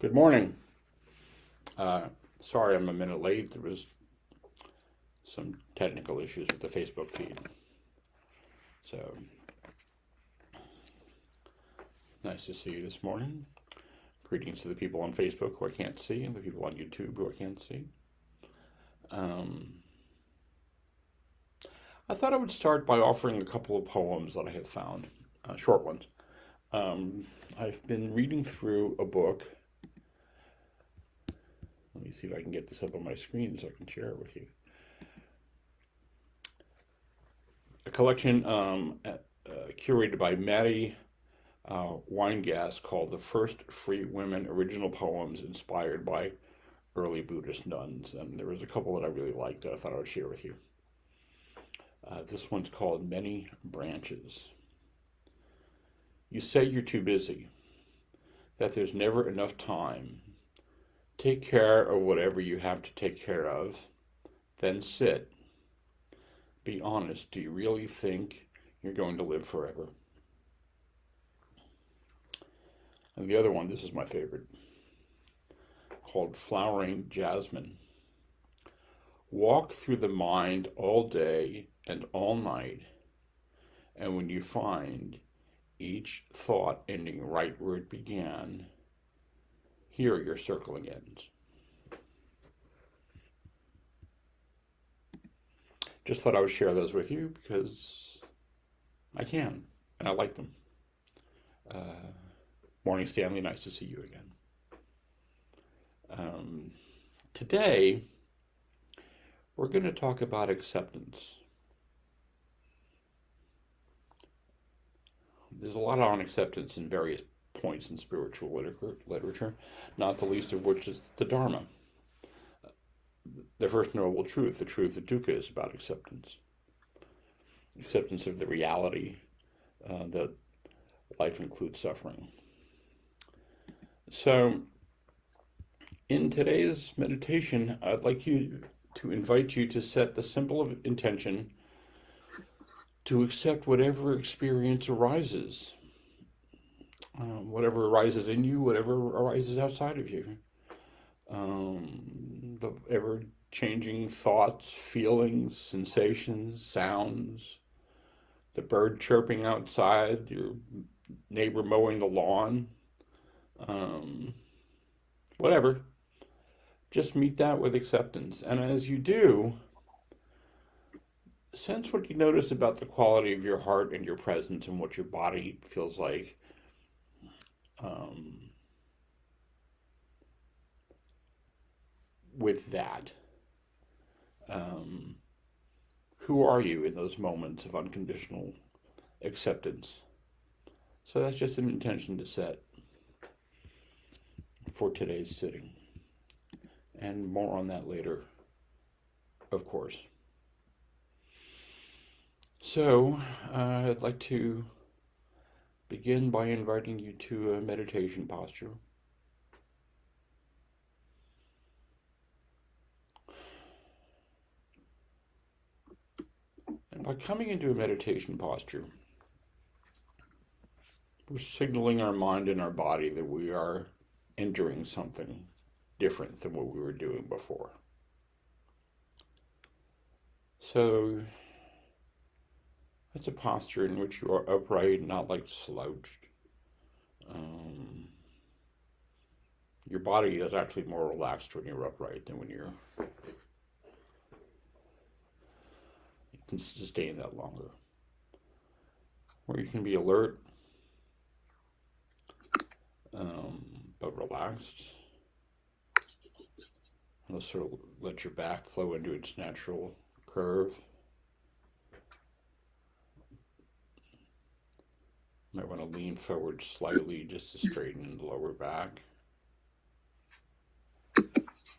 Good morning. Sorry I'm a minute late. There was some technical issues with the Facebook feed. So, nice to see you this morning. Greetings to the people on Facebook who I can't see and the people on YouTube who I can't see. I thought I would start by offering a couple of poems that I have found, short ones. I've been reading through a book. Let me see if I can get this up on my screen so I can share it with you. A collection curated by Maddie Weingast called The First Free Women Original Poems Inspired by Early Buddhist Nuns. And there was a couple that I really liked that I thought I would share with you. This one's called Many Branches. You say you're too busy, that there's never enough time. Take care of whatever you have to take care of, then sit. Be honest, do you really think you're going to live forever? And the other one, this is my favorite, called Flowering Jasmine. Walk through the mind all day and all night, and when you find each thought ending right where it began, here your circling ends. Just thought I would share those with you because I can, and I like them. Morning, Stanley. Nice to see you again. Today, we're going to talk about acceptance. There's a lot on acceptance in various points in spiritual literature, not the least of which is the Dharma. The first noble truth, the truth of Dukkha, is about acceptance. Acceptance of the reality that life includes suffering. So, in today's meditation, I'd like to invite you to set the simple intention to accept whatever experience arises. Whatever arises in you, whatever arises outside of you. The ever-changing thoughts, feelings, sensations, sounds, the bird chirping outside, your neighbor mowing the lawn, whatever. Just meet that with acceptance. And as you do, sense what you notice about the quality of your heart and your presence and what your body feels like. With that, who are you in those moments of unconditional acceptance? So that's just an intention to set for today's sitting. And more on that later, of course. So I'd like to begin by inviting you to a meditation posture. And by coming into a meditation posture, we're signaling our mind and our body that we are entering something different than what we were doing before. So it's a posture in which you are upright, not like slouched. Your body is actually more relaxed when you're upright than when you can sustain that longer. Where you can be alert, but relaxed. Let's sort of let your back flow into its natural curve. You might want to lean forward slightly just to straighten the lower back.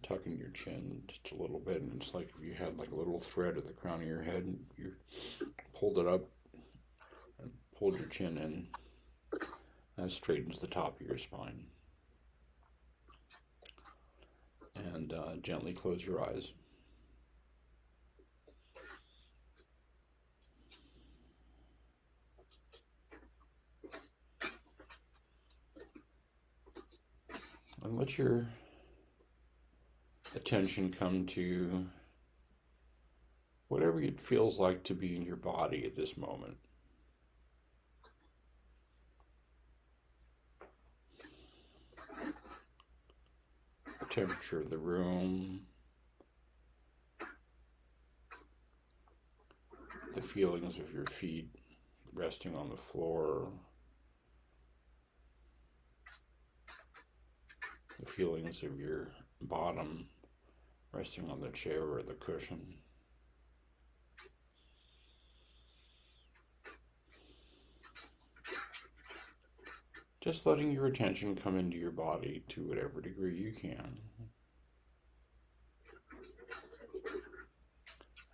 Tucking your chin just a little bit, and it's like if you had like a little thread at the crown of your head and you pulled it up and pulled your chin in. That straightens the top of your spine. And gently close your eyes. And Let your attention come to whatever it feels like to be in your body at this moment. The temperature of the room, the feelings of your feet resting on the floor, the feelings of your bottom resting on the chair or the cushion. Just letting your attention come into your body to whatever degree you can.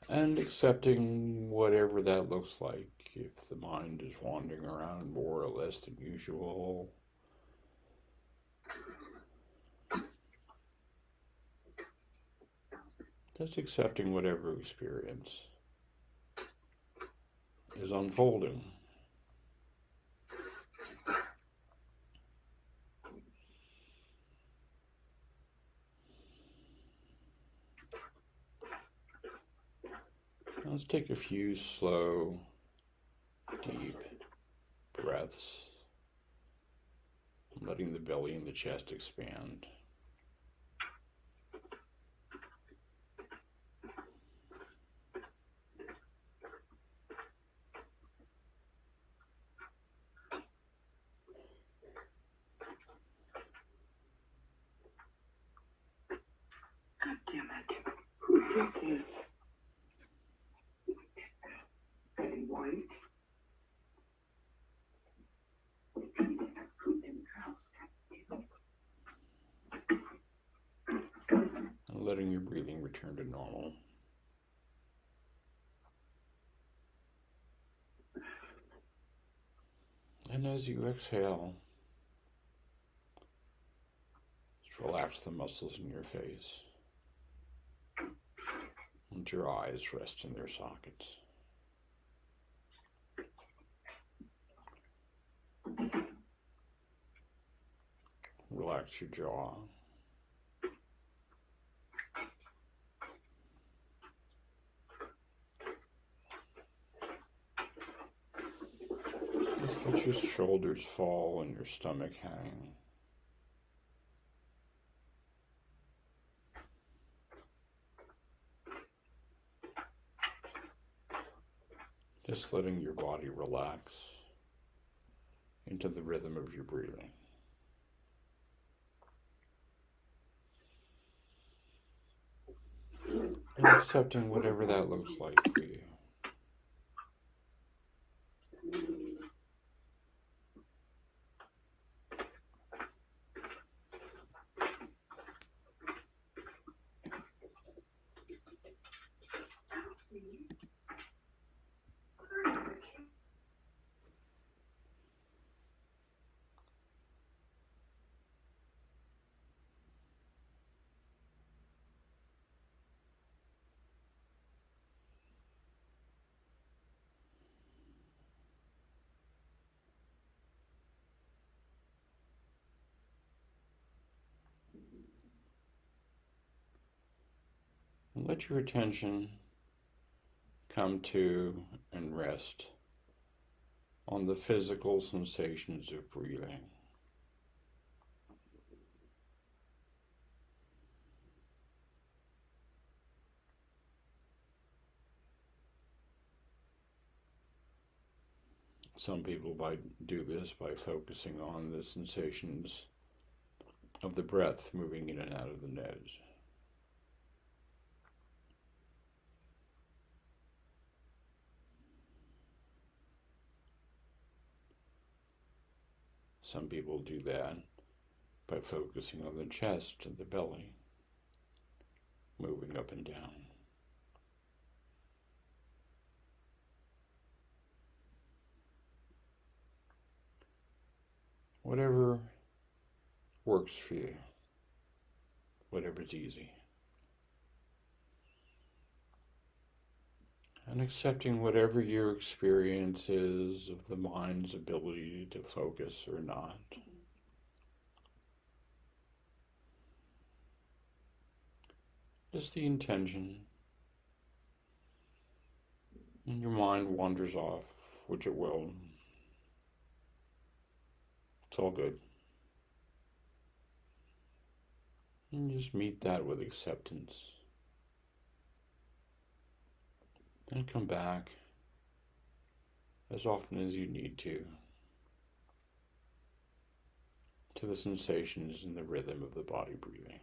And accepting whatever that looks like. If the mind is wandering around more or less than usual, just accepting whatever experience is unfolding. Let's take a few slow, deep breaths, letting the belly and the chest expand. God damn it. Who did this? Betty White. Who in the house did it? And letting your breathing return to normal. And as you exhale, just relax the muscles in your face. Let your eyes rest in their sockets. Relax your jaw. Just let your shoulders fall and your stomach hang. Just letting your body relax into the rhythm of your breathing. And accepting whatever that looks like for you. And let your attention come to and rest on the physical sensations of breathing. Some people do this by focusing on the sensations of the breath moving in and out of the nose. Some people do that by focusing on the chest and the belly, moving up and down. Whatever works for you, whatever's easy. And accepting whatever your experience is of the mind's ability to focus or not. Just the intention. And your mind wanders off, which it will. It's all good. And just meet that with acceptance. And come back as often as you need to the sensations and the rhythm of the body breathing.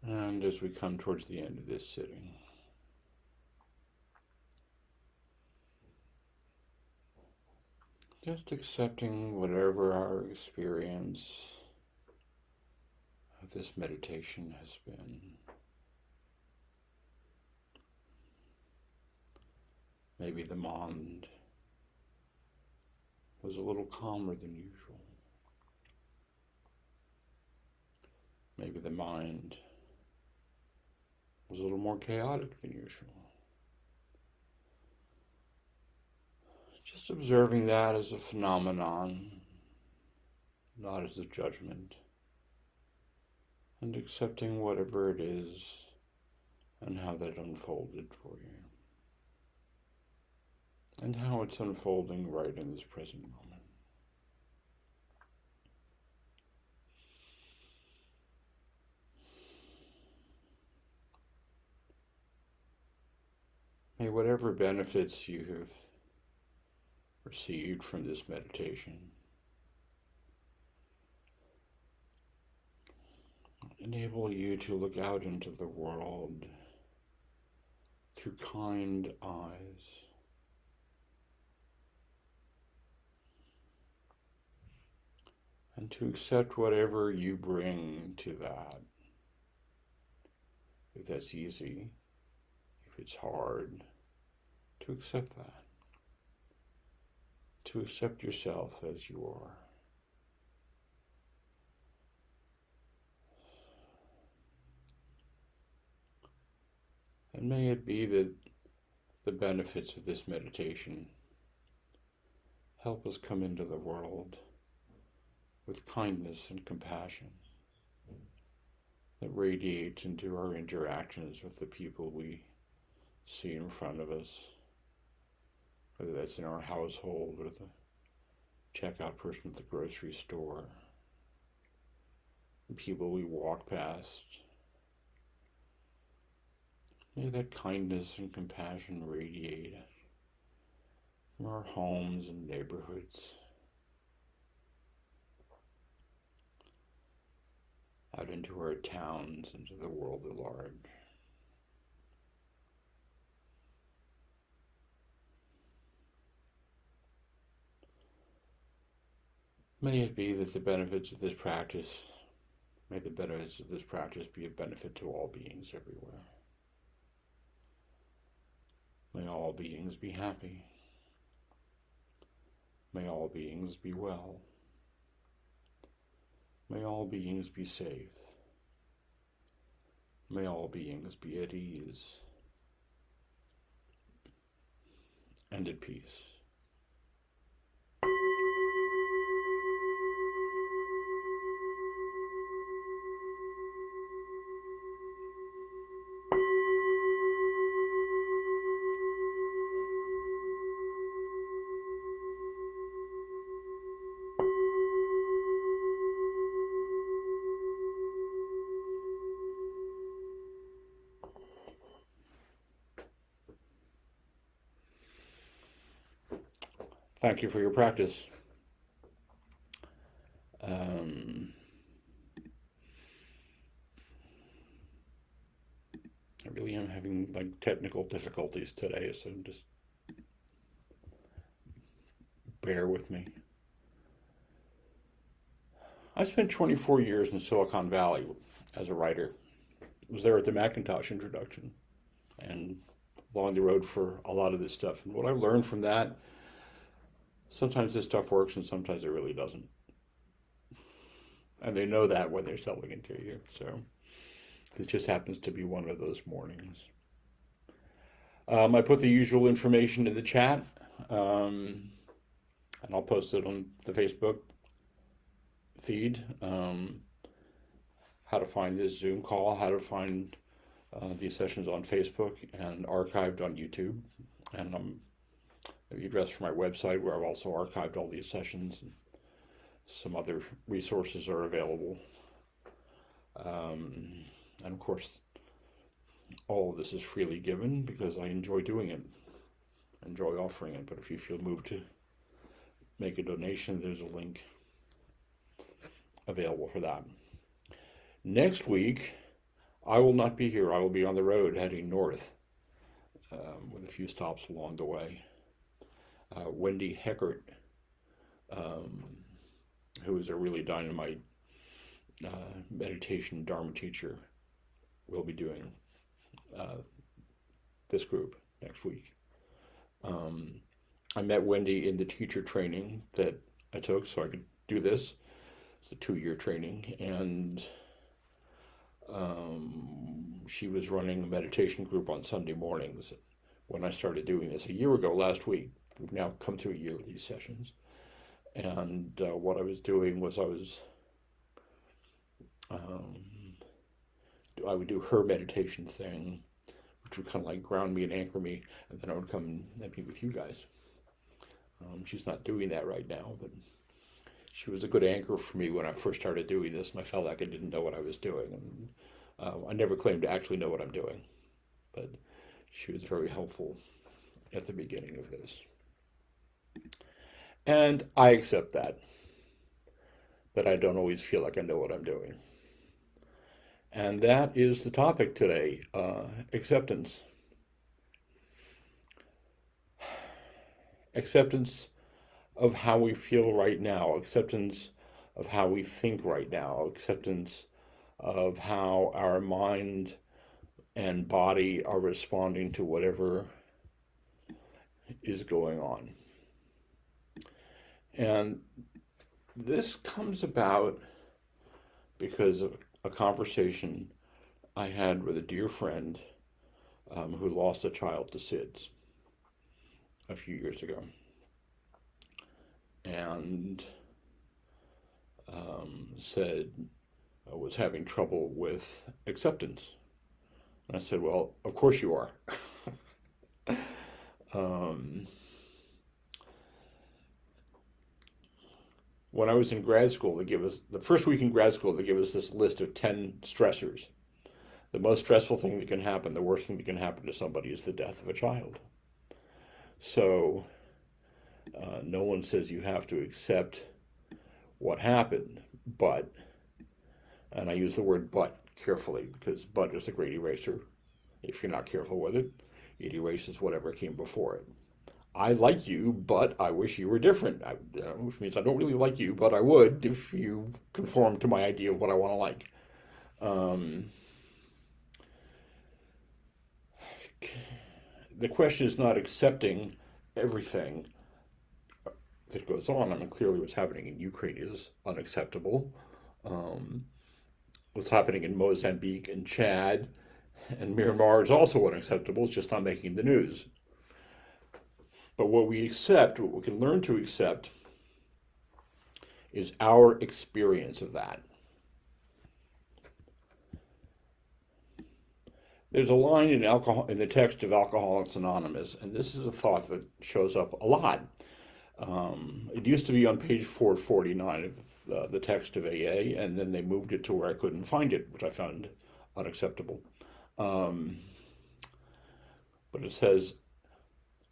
And as we come towards the end of this sitting, just accepting whatever our experience of this meditation has been. Maybe the mind was a little calmer than usual. Maybe the mind was a little more chaotic than usual. Just observing that as a phenomenon, not as a judgment, and accepting whatever it is and how that unfolded for you, and how it's unfolding right in this present moment. May whatever benefits you have received from this meditation enable you to look out into the world through kind eyes, and to accept whatever you bring to that. If that's easy, if it's hard, to accept that. To accept yourself as you are. And may it be that the benefits of this meditation help us come into the world with kindness and compassion that radiates into our interactions with the people we see in front of us, whether that's in our household or the checkout person at the grocery store, the people we walk past. May that kindness and compassion radiate from our homes and neighborhoods out into our towns, into the world at large. May it be that the benefits of this practice, may the benefits of this practice be a benefit to all beings everywhere. May all beings be happy. May all beings be well. May all beings be safe. May all beings be at ease and at peace. Thank you for your practice. I really am having technical difficulties today, so just bear with me. I spent 24 years in Silicon Valley as a writer. I was there at the Macintosh introduction and along the road for a lot of this stuff. And what I learned from that, sometimes this stuff works and sometimes it really doesn't. And they know that when they're selling it to you. So this just happens to be one of those mornings. I put the usual information in the chat, and I'll post it on the Facebook feed. How to find this Zoom call, how to find these sessions on Facebook and archived on YouTube. And the address for my website, where I've also archived all these sessions, and some other resources are available. And of course, all of this is freely given because I enjoy doing it, enjoy offering it. But if you feel moved to make a donation, there's a link available for that. Next week, I will not be here. I will be on the road heading north with a few stops along the way. Wendy Heckert, um, who is a really dynamite meditation Dharma teacher, will be doing uh, this group next week. I met Wendy in the teacher training that I took so I could do this. It's a 2-year training, and she was running a meditation group on Sunday mornings when I started doing this a year ago last week. We've now come to a year of these sessions. And what I was doing was um, I would do her meditation thing, which would kind of like ground me and anchor me, and then I would come and meet with you guys. She's not doing that right now, but she was a good anchor for me when I first started doing this, and I felt like I didn't know what I was doing. And I never claimed to actually know what I'm doing, but she was very helpful at the beginning of this. And I accept that I don't always feel like I know what I'm doing. And that is the topic today, acceptance. Acceptance of how we feel right now, acceptance of how we think right now, acceptance of how our mind and body are responding to whatever is going on. And this comes about because of a conversation I had with a dear friend who lost a child to SIDS a few years ago. And said I was having trouble with acceptance. And I said, well, of course you are. When I was in grad school, the first week in grad school, they give us this list of 10 stressors. The most stressful thing that can happen, the worst thing that can happen to somebody is the death of a child. So no one says you have to accept what happened, but, and I use the word but carefully because but is a great eraser. If you're not careful with it, it erases whatever came before it. I like you, but I wish you were different, which means I don't really like you, but I would if you conform to my idea of what I want to like. The question is not accepting everything that goes on. I mean, clearly what's happening in Ukraine is unacceptable. What's happening in Mozambique and Chad and Myanmar is also unacceptable. It's just not making the news. But what we accept, what we can learn to accept, is our experience of that. There's a line in the text of Alcoholics Anonymous, and this is a thought that shows up a lot. It used to be on page 449 of the text of AA, and then they moved it to where I couldn't find it, which I found unacceptable. But it says,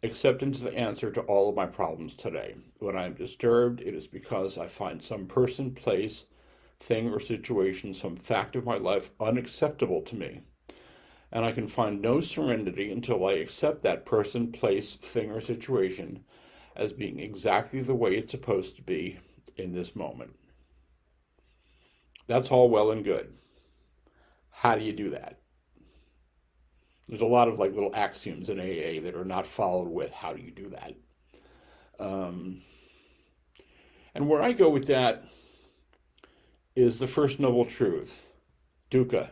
acceptance is the answer to all of my problems today. When I am disturbed, it is because I find some person, place, thing, or situation, some fact of my life unacceptable to me. And I can find no serenity until I accept that person, place, thing, or situation as being exactly the way it's supposed to be in this moment. That's all well and good. How do you do that? There's a lot of like little axioms in AA that are not followed with how do you do that. And where I go with that is the first noble truth, Dukkha.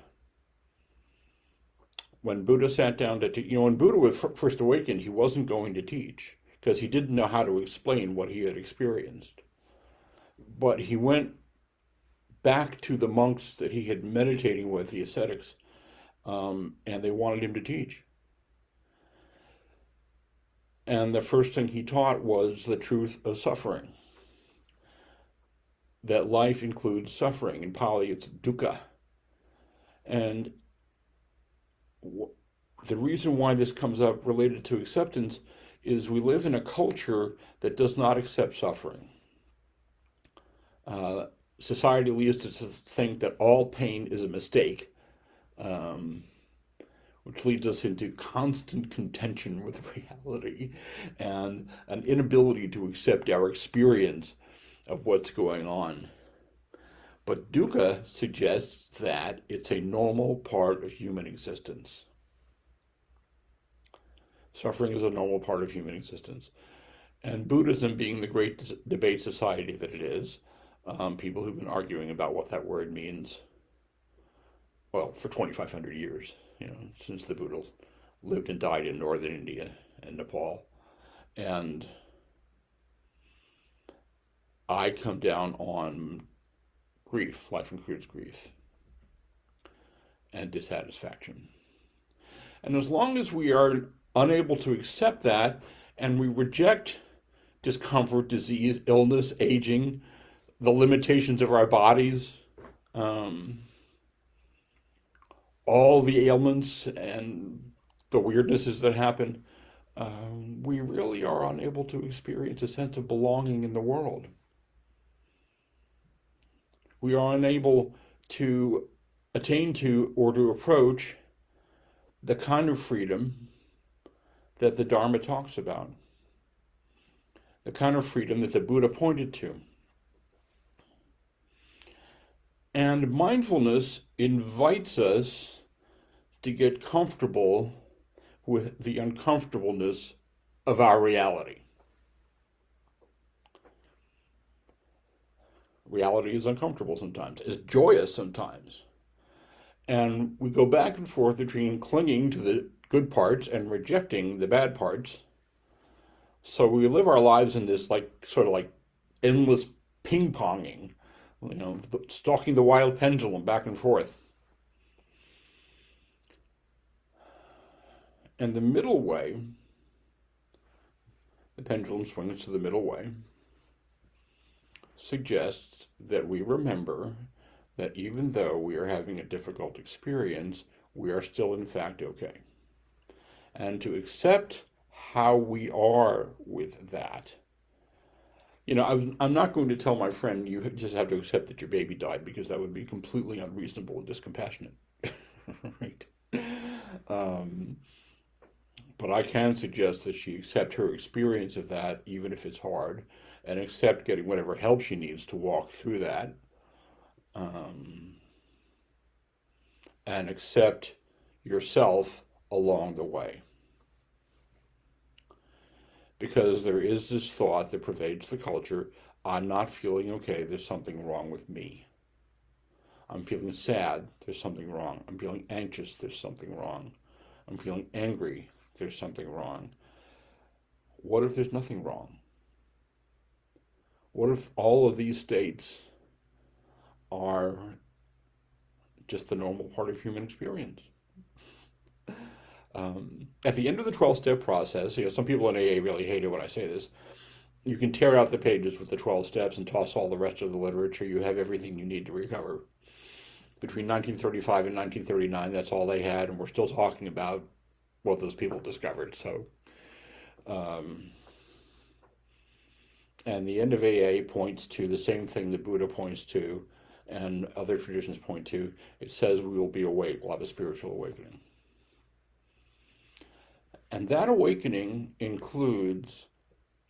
When Buddha sat down to teach, when Buddha was first awakened, he wasn't going to teach because he didn't know how to explain what he had experienced. But he went back to the monks that he had meditating with, the ascetics, and they wanted him to teach. And the first thing he taught was the truth of suffering. That life includes suffering. In Pali, it's dukkha. And the reason why this comes up related to acceptance is we live in a culture that does not accept suffering. Society leads us to think that all pain is a mistake, um, which leads us into constant contention with reality and an inability to accept our experience of what's going on. But Dukkha suggests that it's a normal part of human existence. Suffering is a normal part of human existence. And Buddhism, being the great debate society that it is, people who've been arguing about what that word means, well, for 2,500 years, since the Buddha lived and died in northern India and Nepal. And I come down on grief, life includes grief, and dissatisfaction. And as long as we are unable to accept that and we reject discomfort, disease, illness, aging, the limitations of our bodies, all the ailments and the weirdnesses that happen, we really are unable to experience a sense of belonging in the world. We are unable to attain to or to approach the kind of freedom that the Dharma talks about, the kind of freedom that the Buddha pointed to. And mindfulness invites us to get comfortable with the uncomfortableness of our reality. Reality is uncomfortable sometimes, is joyous sometimes. And we go back and forth between clinging to the good parts and rejecting the bad parts. So we live our lives in this sort of endless ping-ponging, stalking the wild pendulum back and forth. And the middle way, the pendulum swings to the middle way, suggests that we remember that even though we are having a difficult experience, we are still in fact okay. And to accept how we are with that. I'm not going to tell my friend you just have to accept that your baby died, because that would be completely unreasonable and discompassionate. Right? But I can suggest that she accept her experience of that, even if it's hard, and accept getting whatever help she needs to walk through that, and accept yourself along the way. Because there is this thought that pervades the culture: I'm not feeling okay, there's something wrong with me. I'm feeling sad, there's something wrong. I'm feeling anxious, there's something wrong. I'm feeling angry, there's something wrong. What if there's nothing wrong? What if all of these states are just the normal part of human experience? At the end of the 12-step process, some people in AA really hate it when I say this. You can tear out the pages with the 12 steps and toss all the rest of the literature. You have everything you need to recover. Between 1935 and 1939, that's all they had, and we're still talking about what those people discovered. So, and the end of AA points to the same thing the Buddha points to, and other traditions point to. It says we will be awake, we'll have a spiritual awakening. And that awakening includes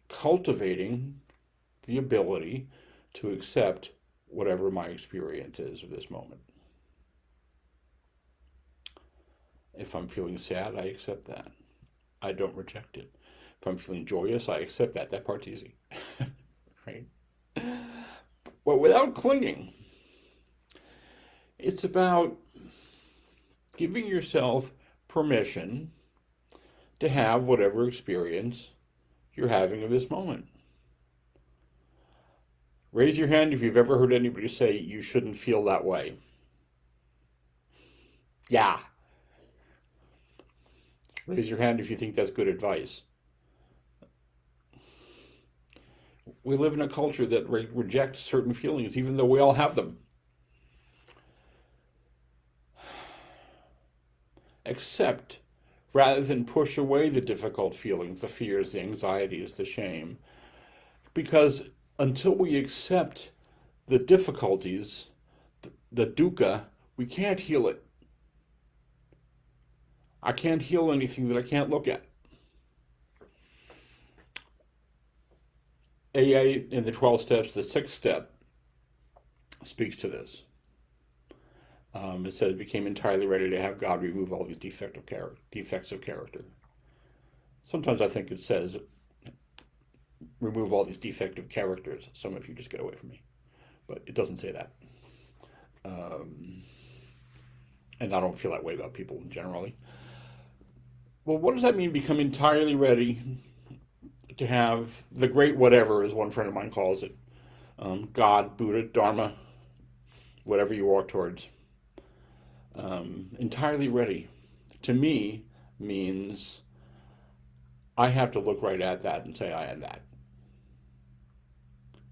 cultivating the ability to accept whatever my experience is of this moment. If I'm feeling sad, I accept that. I don't reject it. If I'm feeling joyous, I accept that. That part's easy. Right? But without clinging, it's about giving yourself permission to have whatever experience you're having of this moment. Raise your hand if you've ever heard anybody say you shouldn't feel that way. Yeah. Raise your hand if you think that's good advice. We live in a culture that rejects certain feelings, even though we all have them. Accept, rather than push away the difficult feelings, the fears, the anxieties, the shame. Because until we accept the difficulties, the dukkha, we can't heal it. I can't heal anything that I can't look at. AA in the 12 steps, the sixth step speaks to this. It says, became entirely ready to have God remove all these defects of character. Sometimes I think it says, remove all these defective characters. Some of you just get away from me. But it doesn't say that. And I don't feel that way about people generally. Well, what does that mean, become entirely ready to have the great whatever, as one friend of mine calls it? God, Buddha, Dharma, whatever you walk towards. Entirely ready, to me, means I have to look right at that and say I am that.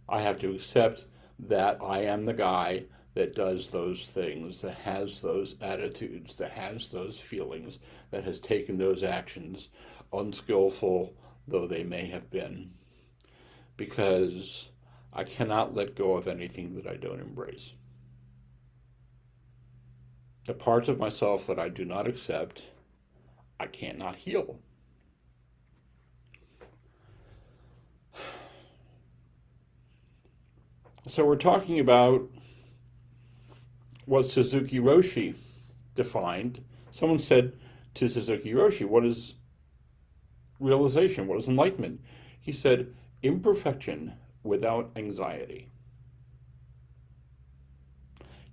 I have to accept that I am the guy that does those things, that has those attitudes, that has those feelings, that has taken those actions, unskillful though they may have been, because I cannot let go of anything that I don't embrace. The parts of myself that I do not accept, I cannot heal. So we're talking about what Suzuki Roshi defined. Someone said to Suzuki Roshi, what is realization? What is enlightenment? He said, imperfection without anxiety.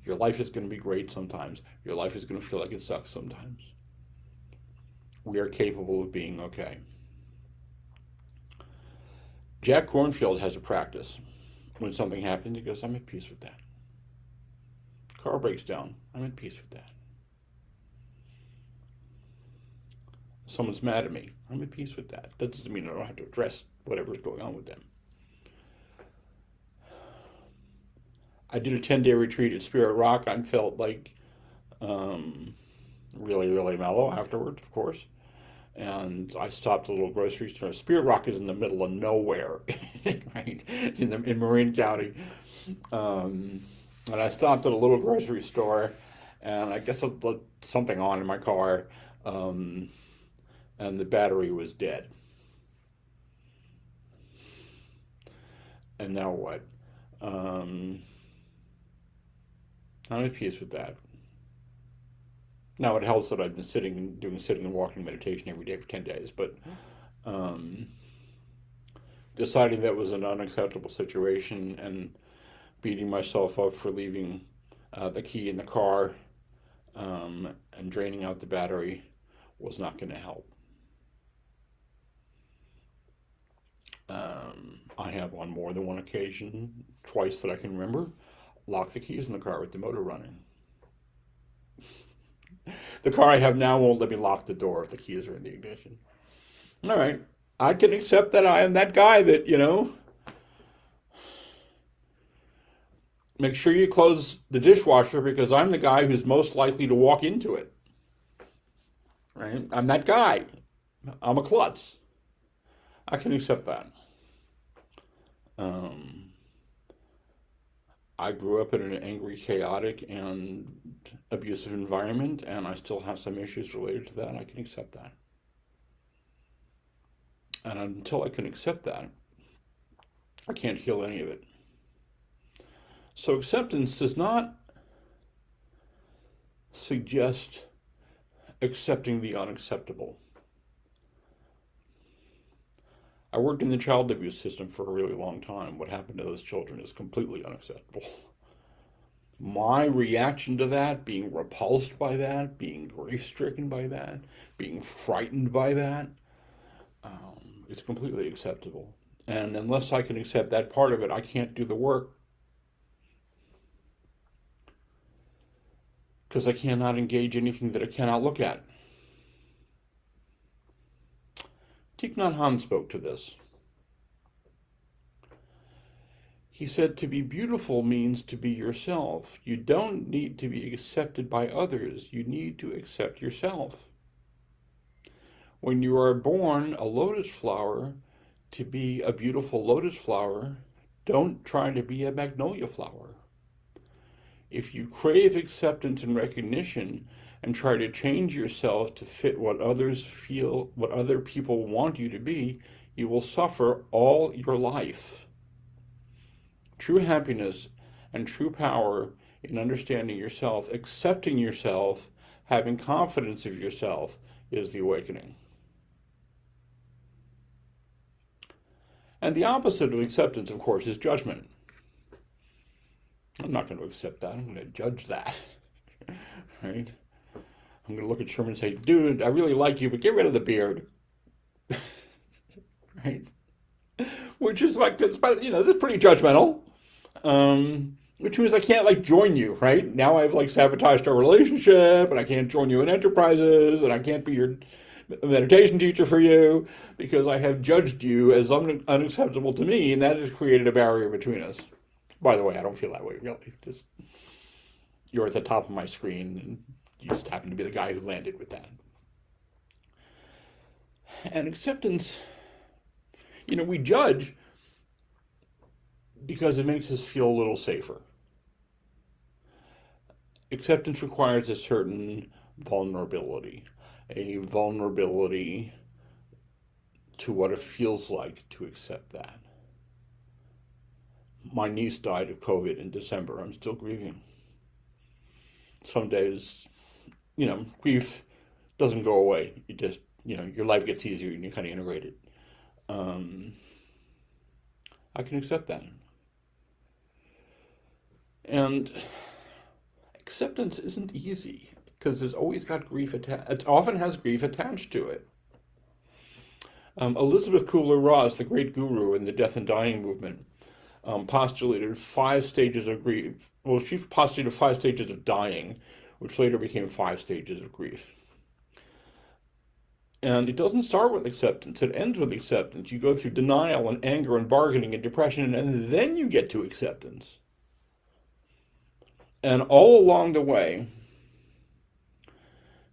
Your life is going to be great sometimes. Your life is going to feel like it sucks sometimes. We are capable of being okay. Jack Kornfield has a practice. When something happens, he goes, I'm at peace with that. Car breaks down. I'm at peace with that. Someone's mad at me. I'm at peace with that. That doesn't mean I don't have to address whatever's going on with them. I did a 10-day retreat at Spirit Rock. I felt like really, really mellow afterwards, of course. And I stopped at a little grocery store. Spirit Rock is in the middle of nowhere, right, in Marin County. And I stopped at a little grocery store, and I guess I put something on in my car, and the battery was dead. And now what? I'm at peace with that. Now it helps that I've been doing sitting and walking meditation every day for 10 days, but deciding that was an unacceptable situation and beating myself up for leaving the key in the car and draining out the battery was not going to help. I have on more than one occasion, twice that I can remember, locked the keys in the car with the motor running. The car I have now won't let me lock the door if the keys are in the ignition. All right. I can accept that I am that guy that, make sure you close the dishwasher because I'm the guy who's most likely to walk into it. Right? I'm that guy. I'm a klutz. I can accept that. I grew up in an angry, chaotic, and abusive environment, and I still have some issues related to that. I can accept that. And until I can accept that, I can't heal any of it. So acceptance does not suggest accepting the unacceptable. I worked in the child abuse system for a really long time. What happened to those children is completely unacceptable. My reaction to that, being repulsed by that, being grief-stricken by that, being frightened by that, it's completely acceptable. And unless I can accept that part of it, I can't do the work. Because I cannot engage anything that I cannot look at. Thich Nhat Hanh spoke to this. He said, to be beautiful means to be yourself. You don't need to be accepted by others. You need to accept yourself. When you are born a lotus flower, to be a beautiful lotus flower, don't try to be a magnolia flower. If you crave acceptance and recognition and try to change yourself to fit what others feel, what other people want you to be, you will suffer all your life. True happiness and true power in understanding yourself, accepting yourself, having confidence of yourself is the awakening. And the opposite of acceptance, of course, is judgment. I'm not going to accept that. I'm going to judge that. Right? I'm going to look at Sherman and say, dude, I really like you, but get rid of the beard. Right? Which is like, that's pretty judgmental. Which means I can't like join you, right? Now I've like sabotaged our relationship, and I can't join you in enterprises, and I can't be your meditation teacher for you because I have judged you as unacceptable to me, and that has created a barrier between us. By the way, I don't feel that way really. Just you're at the top of my screen, and you just happen to be the guy who landed with that. And acceptance, we judge because it makes us feel a little safer. Acceptance requires a certain vulnerability, a vulnerability to what it feels like to accept that. My niece died of COVID in December. I'm still grieving. Some days, grief doesn't go away. You just, your life gets easier and you kind of integrate it. I can accept that. And acceptance isn't easy because there's always got grief attached. It often has grief attached to it. Elizabeth Kubler-Ross, the great guru in the death and dying movement, postulated 5 stages of grief. Well, she postulated 5 stages of dying, which later became 5 stages of grief. And it doesn't start with acceptance, it ends with acceptance. You go through denial and anger and bargaining and depression, and then you get to acceptance. And all along the way,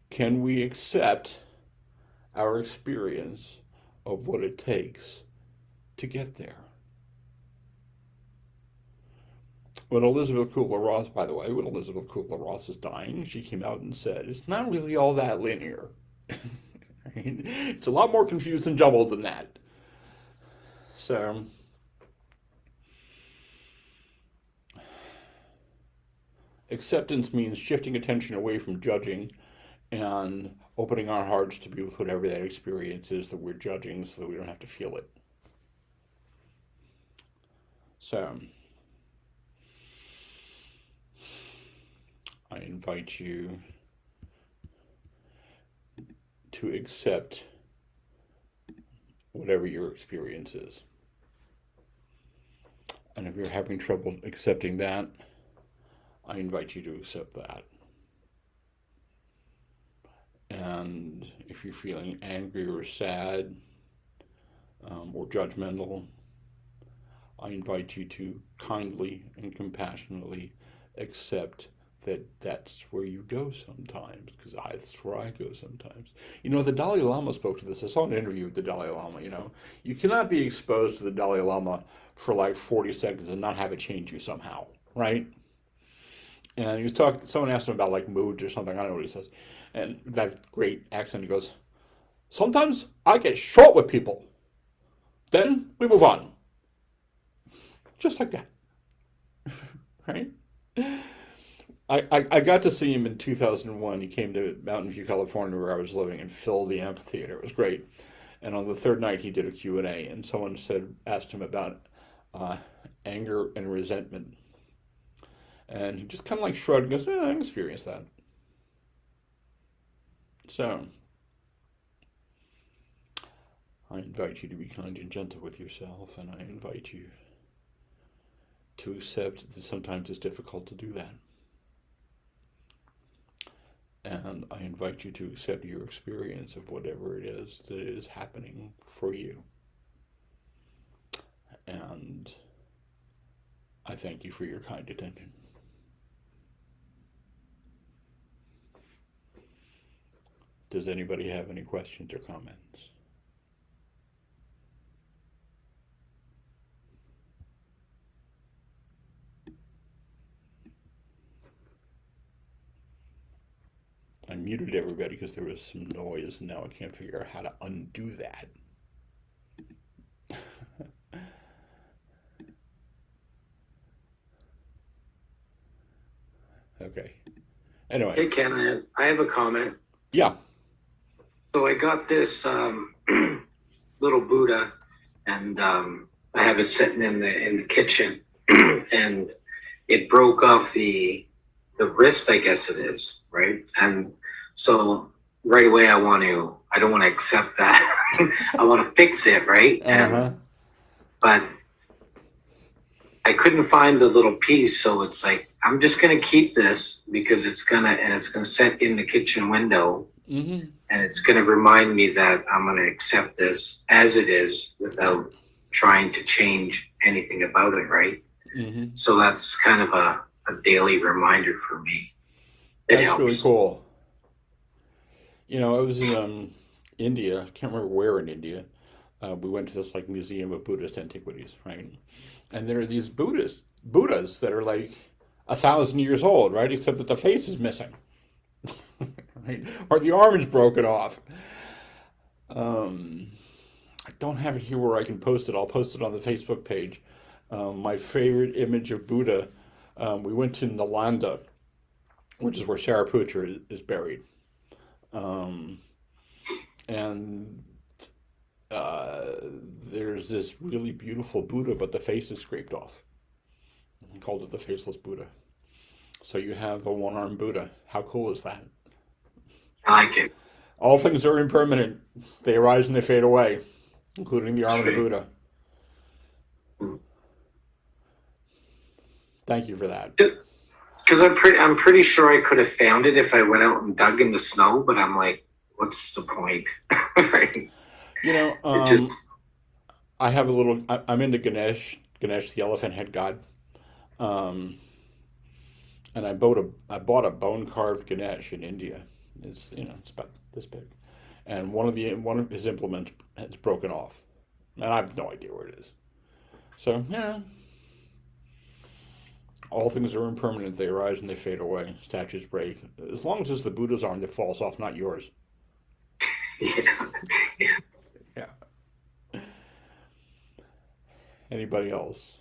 can we accept our experience of what it takes to get there? When Elizabeth Kubler-Ross, by the way, when Elizabeth Kubler-Ross is dying, she came out and said, it's not really all that linear. It's a lot more confused and jumbled than that. So, acceptance means shifting attention away from judging and opening our hearts to be with whatever that experience is that we're judging so that we don't have to feel it. So, I invite you to accept whatever your experience is. And if you're having trouble accepting that, I invite you to accept that. And if you're feeling angry or sad or judgmental, I invite you to kindly and compassionately accept that that's where you go sometimes, because that's where I go sometimes. The Dalai Lama spoke to this. I saw an interview with the Dalai Lama. You cannot be exposed to the Dalai Lama for like 40 seconds and not have it change you somehow, right? And he was talking, someone asked him about like moods or something. I don't know what he says. And that great accent, he goes, sometimes I get short with people. Then we move on. Just like that. Right? I got to see him in 2001. He came to Mountain View, California, where I was living, and filled the amphitheater. It was great. And on the third night, he did a Q&A, and someone asked him about anger and resentment. And he just kind of like shrugged and goes, I experienced that. So, I invite you to be kind and gentle with yourself, and I invite you to accept that sometimes it's difficult to do that. And I invite you to accept your experience of whatever it is that is happening for you. And I thank you for your kind attention. Does anybody have any questions or comments? muted everybody because there was some noise, and now I can't figure out how to undo that. Okay. Anyway. Hey, Ken, I have a comment. Yeah. So I got this little Buddha, and I have it sitting in the kitchen, and it broke off the wrist, I guess it is, right? And so right away, I don't want to accept that. I want to fix it, right? But I couldn't find the little piece, so it's like I'm just gonna keep this because it's gonna set in the kitchen window, and it's gonna remind me that I'm gonna accept this as it is without trying to change anything about it, right? So that's kind of a daily reminder for me. It helps. Really cool. You know, I was in India. I can't remember where in India. We went to this like museum of Buddhist antiquities, right? And there are these Buddhas that are like 1,000 years old, right? Except that the face is missing, right? Or the arm is broken off. I don't have it here where I can post it. I'll post it on the Facebook page. My favorite image of Buddha. We went to Nalanda, which is where Shariputra is buried, and there's this really beautiful Buddha, but the face is scraped off. I called it the faceless Buddha. So you have a one-armed Buddha. How cool is that? I like it. All things are impermanent. They arise and they fade away, including the arm of the Buddha. Thank you for that. Because I'm pretty sure I could have found it if I went out and dug in the snow, but I'm like, what's the point? Right? You know, I have a little. I'm into Ganesh, the elephant head god, and I bought a bone carved Ganesh in India. It's about this big, and one of his implements has broken off, and I have no idea where it is. So all things are impermanent. They arise and they fade away. Statues break. As long as it's the Buddha's arm that falls off, not yours. Yeah. Anybody else?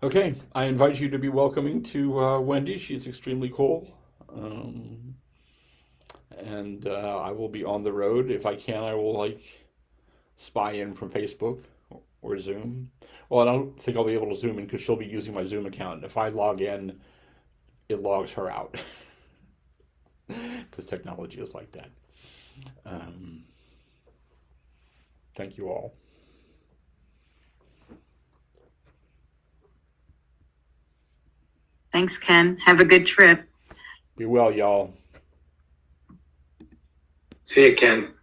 Okay, I invite you to be welcoming to Wendy. She's extremely cool. And I will be on the road. If I can, I will spy in from Facebook or Zoom. Well, I don't think I'll be able to Zoom in because she'll be using my Zoom account. And if I log in, it logs her out. Because technology is like that. Thank you all. Thanks, Ken. Have a good trip. Be well, y'all. See you, Ken.